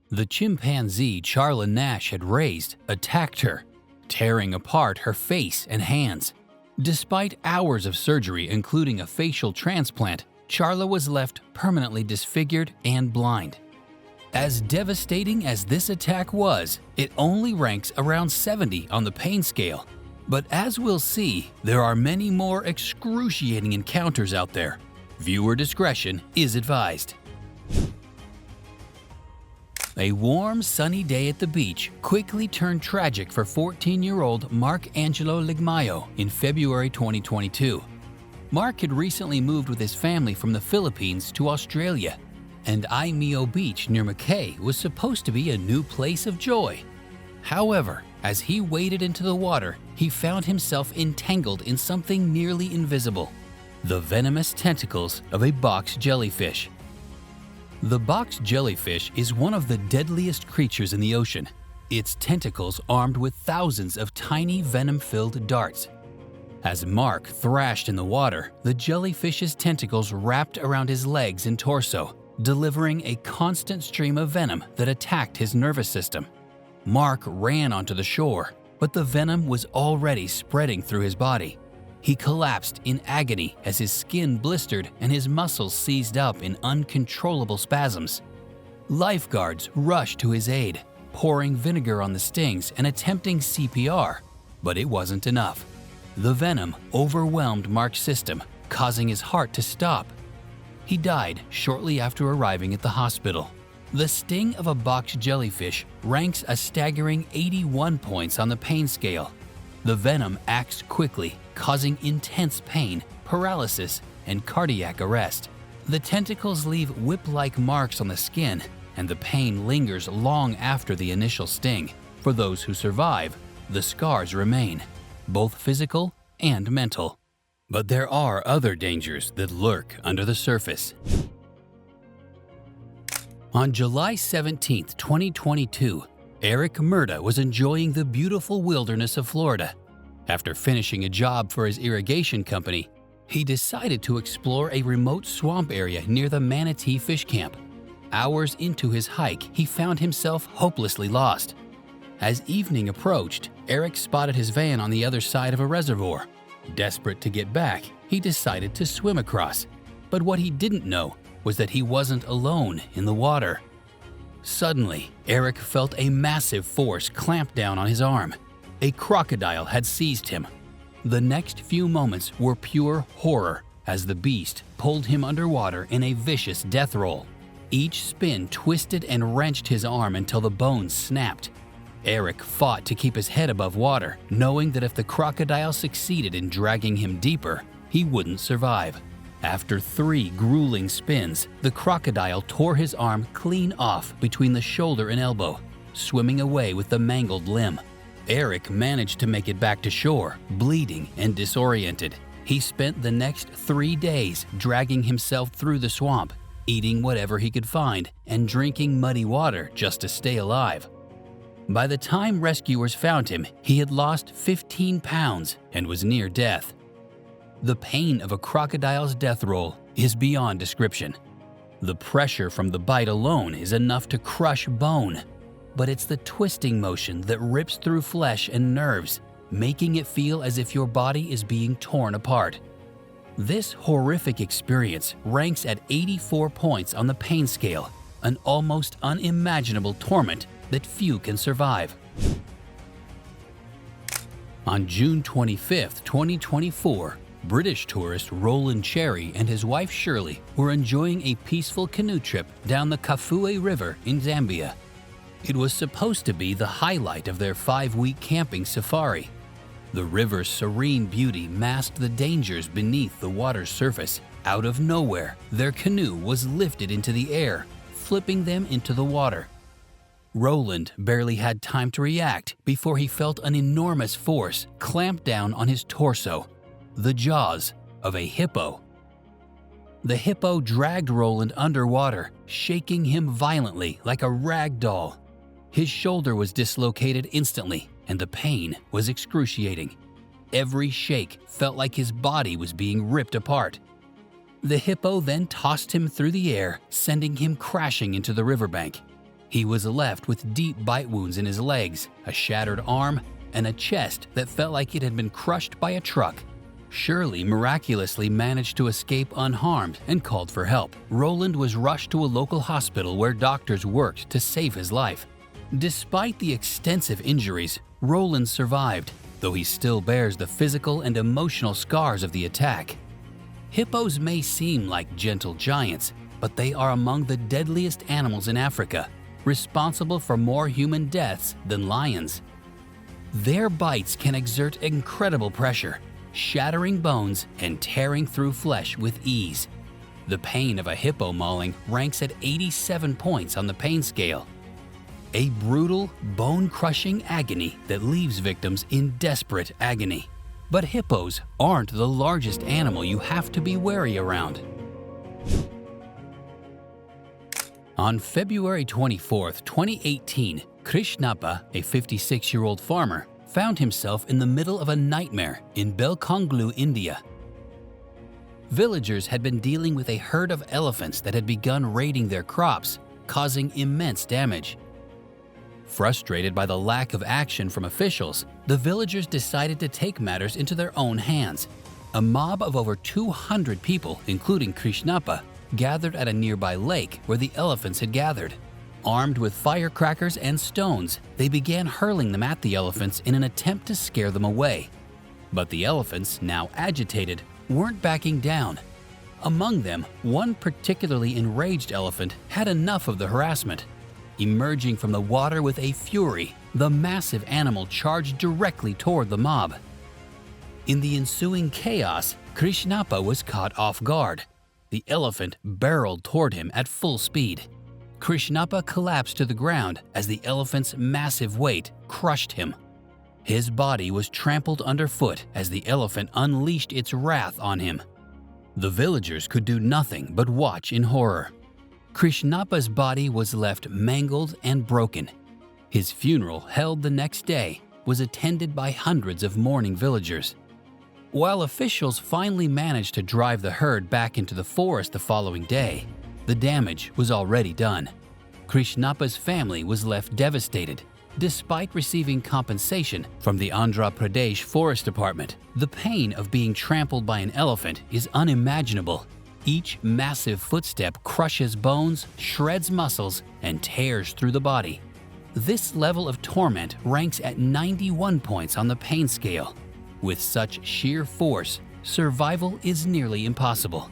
The chimpanzee Charla Nash had raised attacked her, tearing apart her face and hands. Despite hours of surgery, including a facial transplant, Charla was left permanently disfigured and blind. As devastating as this attack was, it only ranks around 70 on the pain scale. But as we'll see, there are many more excruciating encounters out there. Viewer discretion is advised. A warm, sunny day at the beach quickly turned tragic for 14-year-old Mark Angelo Ligmayo in February 2022. Mark had recently moved with his family from the Philippines to Australia, and Aimeo Beach near Mackay was supposed to be a new place of joy. However, as he waded into the water, he found himself entangled in something nearly invisible: the venomous tentacles of a box jellyfish. The box jellyfish is one of the deadliest creatures in the ocean, its tentacles armed with thousands of tiny venom-filled darts. As Mark thrashed in the water, the jellyfish's tentacles wrapped around his legs and torso, delivering a constant stream of venom that attacked his nervous system. Mark ran onto the shore, but the venom was already spreading through his body. He collapsed in agony as his skin blistered and his muscles seized up in uncontrollable spasms. Lifeguards rushed to his aid, pouring vinegar on the stings and attempting CPR, but it wasn't enough. The venom overwhelmed Mark's system, causing his heart to stop. He died shortly after arriving at the hospital. The sting of a box jellyfish ranks a staggering 81 points on the pain scale. The venom acts quickly, causing intense pain, paralysis, and cardiac arrest. The tentacles leave whip-like marks on the skin, and the pain lingers long after the initial sting. For those who survive, the scars remain, both physical and mental. But there are other dangers that lurk under the surface. On July 17, 2022, Eric Murda was enjoying the beautiful wilderness of Florida. After finishing a job for his irrigation company, he decided to explore a remote swamp area near the Manatee Fish Camp. Hours into his hike, he found himself hopelessly lost. As evening approached, Eric spotted his van on the other side of a reservoir. Desperate to get back, he decided to swim across. But what he didn't know was that he wasn't alone in the water. Suddenly, Eric felt a massive force clamp down on his arm. A crocodile had seized him. The next few moments were pure horror as the beast pulled him underwater in a vicious death roll. Each spin twisted and wrenched his arm until the bones snapped. Eric fought to keep his head above water, knowing that if the crocodile succeeded in dragging him deeper, he wouldn't survive. After 3 grueling spins, the crocodile tore his arm clean off between the shoulder and elbow, swimming away with the mangled limb. Eric managed to make it back to shore, bleeding and disoriented. He spent the next 3 days dragging himself through the swamp, eating whatever he could find and drinking muddy water just to stay alive. By the time rescuers found him, he had lost 15 pounds and was near death. The pain of a crocodile's death roll is beyond description. The pressure from the bite alone is enough to crush bone, but it's the twisting motion that rips through flesh and nerves, making it feel as if your body is being torn apart. This horrific experience ranks at 84 points on the pain scale, an almost unimaginable torment that few can survive. On June 25, 2024, British tourist Roland Cherry and his wife Shirley were enjoying a peaceful canoe trip down the Kafue River in Zambia. It was supposed to be the highlight of their 5-week camping safari. The river's serene beauty masked the dangers beneath the water's surface. Out of nowhere, their canoe was lifted into the air, flipping them into the water. Roland barely had time to react before he felt an enormous force clamp down on his torso, the jaws of a hippo. The hippo dragged Roland underwater, shaking him violently like a rag doll. His shoulder was dislocated instantly, and the pain was excruciating. Every shake felt like his body was being ripped apart. The hippo then tossed him through the air, sending him crashing into the riverbank. He was left with deep bite wounds in his legs, a shattered arm, and a chest that felt like it had been crushed by a truck. Shirley miraculously managed to escape unharmed and called for help. Roland was rushed to a local hospital where doctors worked to save his life. Despite the extensive injuries, Roland survived, though he still bears the physical and emotional scars of the attack. Hippos may seem like gentle giants, but they are among the deadliest animals in Africa, responsible for more human deaths than lions. Their bites can exert incredible pressure, shattering bones and tearing through flesh with ease. The pain of a hippo mauling ranks at 87 points on the pain scale. A brutal, bone-crushing agony that leaves victims in desperate agony. But hippos aren't the largest animal you have to be wary around. On February 24, 2018, Krishnappa, a 56-year-old farmer, found himself in the middle of a nightmare in Belkonglu, India. Villagers had been dealing with a herd of elephants that had begun raiding their crops, causing immense damage. Frustrated by the lack of action from officials, the villagers decided to take matters into their own hands. A mob of over 200 people, including Krishnappa, gathered at a nearby lake where the elephants had gathered. Armed with firecrackers and stones, they began hurling them at the elephants in an attempt to scare them away. But the elephants, now agitated, weren't backing down. Among them, one particularly enraged elephant had enough of the harassment. Emerging from the water with a fury, the massive animal charged directly toward the mob. In the ensuing chaos, Krishnappa was caught off guard. The elephant barreled toward him at full speed. Krishnappa collapsed to the ground as the elephant's massive weight crushed him. His body was trampled underfoot as the elephant unleashed its wrath on him. The villagers could do nothing but watch in horror. Krishnappa's body was left mangled and broken. His funeral, held the next day, was attended by hundreds of mourning villagers. While officials finally managed to drive the herd back into the forest the following day, the damage was already done. Krishnappa's family was left devastated. Despite receiving compensation from the Andhra Pradesh Forest Department, the pain of being trampled by an elephant is unimaginable. Each massive footstep crushes bones, shreds muscles, and tears through the body. This level of torment ranks at 91 points on the pain scale. With such sheer force, survival is nearly impossible.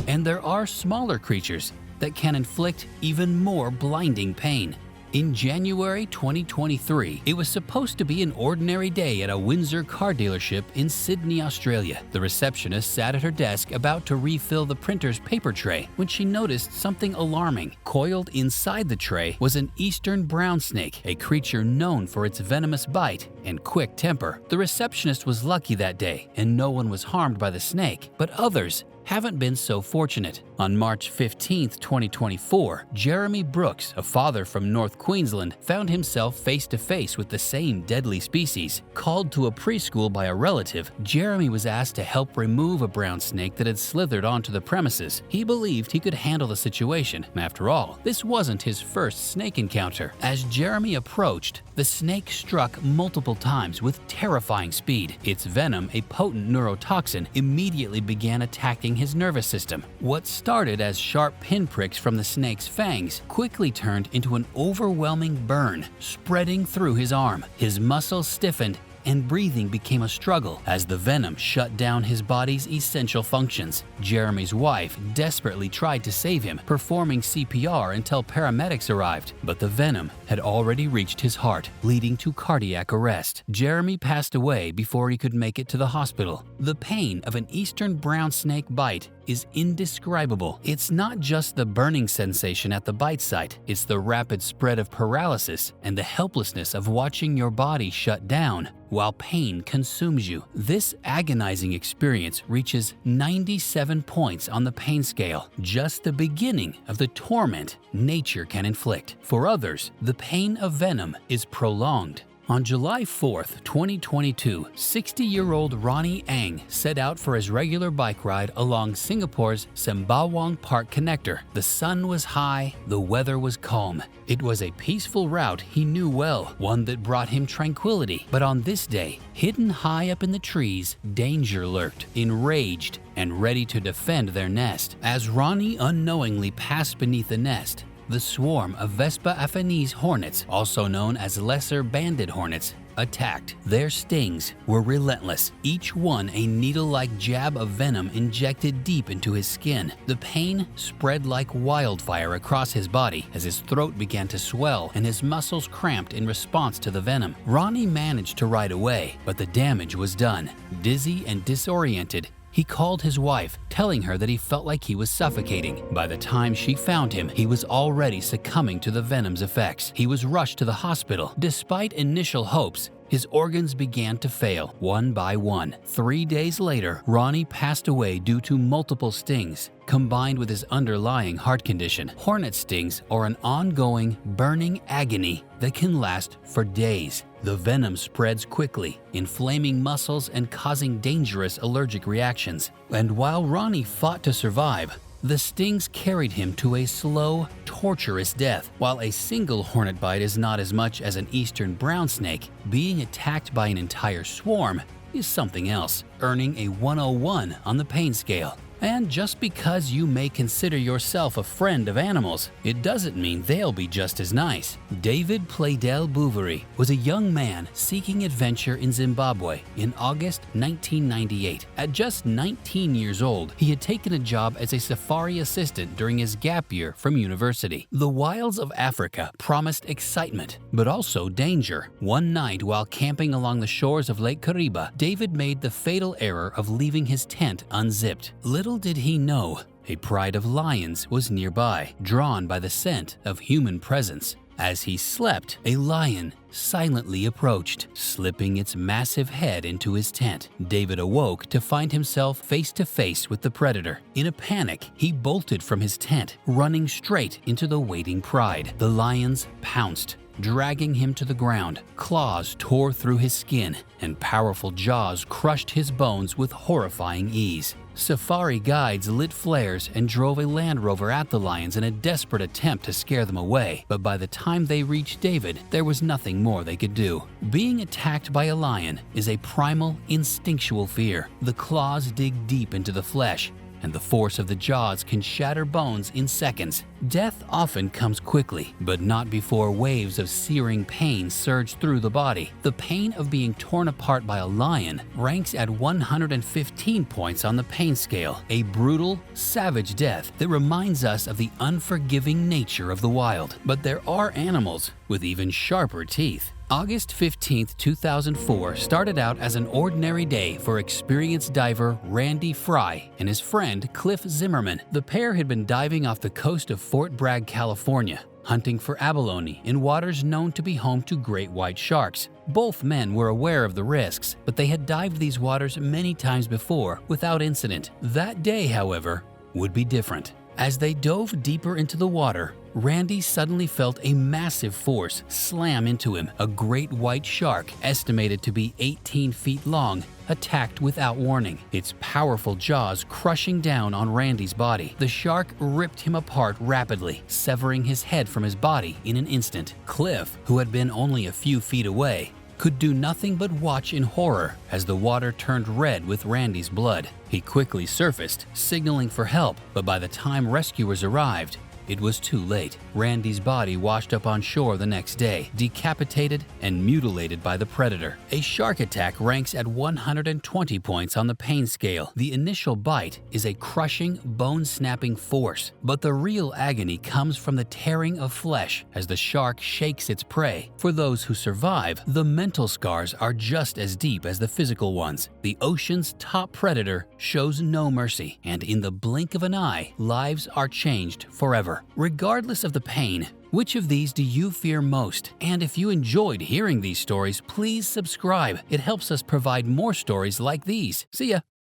And there are smaller creatures that can inflict even more blinding pain. In January 2023, it was supposed to be an ordinary day at a Windsor car dealership in Sydney, Australia. The receptionist sat at her desk about to refill the printer's paper tray when she noticed something alarming. Coiled inside the tray was an eastern brown snake, a creature known for its venomous bite and quick temper. The receptionist was lucky that day and no one was harmed by the snake, but others haven't been so fortunate. On March 15, 2024, Jeremy Brooks, a father from North Queensland, found himself face-to-face with the same deadly species. Called to a preschool by a relative, Jeremy was asked to help remove a brown snake that had slithered onto the premises. He believed he could handle the situation. After all, this wasn't his first snake encounter. As Jeremy approached, the snake struck multiple times with terrifying speed. Its venom, a potent neurotoxin, immediately began attacking his nervous system. What started as sharp pinpricks from the snake's fangs quickly turned into an overwhelming burn, spreading through his arm. His muscles stiffened and breathing became a struggle as the venom shut down his body's essential functions. Jeremy's wife desperately tried to save him, performing CPR until paramedics arrived, but the venom had already reached his heart, leading to cardiac arrest. Jeremy passed away before he could make it to the hospital. The pain of an eastern brown snake bite is indescribable. It's not just the burning sensation at the bite site, it's the rapid spread of paralysis and the helplessness of watching your body shut down while pain consumes you. This agonizing experience reaches 97 points on the pain scale, just the beginning of the torment nature can inflict. For others, the pain of venom is prolonged. On July 4, 2022, 60-year-old Ronnie Ang set out for his regular bike ride along Singapore's Sembawang Park connector. The sun was high, the weather was calm. It was a peaceful route he knew well, one that brought him tranquility. But on this day, hidden high up in the trees, danger lurked, enraged and ready to defend their nest. As Ronnie unknowingly passed beneath the nest, the swarm of Vespa affinis hornets, also known as lesser banded hornets, attacked. Their stings were relentless, each one a needle-like jab of venom injected deep into his skin. The pain spread like wildfire across his body as his throat began to swell and his muscles cramped in response to the venom. Ronnie managed to ride away, but the damage was done. Dizzy and disoriented, he called his wife, telling her that he felt like he was suffocating. By the time she found him, he was already succumbing to the venom's effects. He was rushed to the hospital. Despite initial hopes, his organs began to fail, one by one. 3 days later, Ronnie passed away due to multiple stings, combined with his underlying heart condition. Hornet stings are an ongoing, burning agony that can last for days. The venom spreads quickly, inflaming muscles and causing dangerous allergic reactions. And while Ronnie fought to survive, the stings carried him to a slow, torturous death. While a single hornet bite is not as much as an eastern brown snake, being attacked by an entire swarm is something else, earning a 101 on the pain scale. And just because you may consider yourself a friend of animals, it doesn't mean they'll be just as nice. David Playdell Bouverie was a young man seeking adventure in Zimbabwe in August 1998. At just 19 years old, he had taken a job as a safari assistant during his gap year from university. The wilds of Africa promised excitement, but also danger. One night while camping along the shores of Lake Kariba, David made the fatal error of leaving his tent unzipped. Little did he know, a pride of lions was nearby, drawn by the scent of human presence. As he slept, a lion silently approached, slipping its massive head into his tent. David awoke to find himself face to face with the predator. In a panic, he bolted from his tent, running straight into the waiting pride. The lions pounced, dragging him to the ground. Claws tore through his skin, and powerful jaws crushed his bones with horrifying ease. Safari guides lit flares and drove a Land Rover at the lions in a desperate attempt to scare them away, but by the time they reached David, there was nothing more they could do. Being attacked by a lion is a primal, instinctual fear. The claws dig deep into the flesh, and the force of the jaws can shatter bones in seconds. Death often comes quickly, but not before waves of searing pain surge through the body. The pain of being torn apart by a lion ranks at 115 points on the pain scale, a brutal, savage death that reminds us of the unforgiving nature of the wild. But there are animals with even sharper teeth. August 15, 2004 started out as an ordinary day for experienced diver Randy Fry and his friend Cliff Zimmerman. The pair had been diving off the coast of Fort Bragg, California, hunting for abalone in waters known to be home to great white sharks. Both men were aware of the risks, but they had dived these waters many times before without incident. That day, however, would be different. As they dove deeper into the water, Randy suddenly felt a massive force slam into him. A great white shark, estimated to be 18 feet long, attacked without warning, its powerful jaws crushing down on Randy's body. The shark ripped him apart rapidly, severing his head from his body in an instant. Cliff, who had been only a few feet away, could do nothing but watch in horror as the water turned red with Randy's blood. He quickly surfaced, signaling for help, but by the time rescuers arrived, it was too late. Randy's body washed up on shore the next day, decapitated and mutilated by the predator. A shark attack ranks at 120 points on the pain scale. The initial bite is a crushing, bone-snapping force, but the real agony comes from the tearing of flesh as the shark shakes its prey. For those who survive, the mental scars are just as deep as the physical ones. The ocean's top predator shows no mercy, and in the blink of an eye, lives are changed forever. Regardless of the pain, which of these do you fear most? And if you enjoyed hearing these stories, please subscribe. It helps us provide more stories like these. See ya!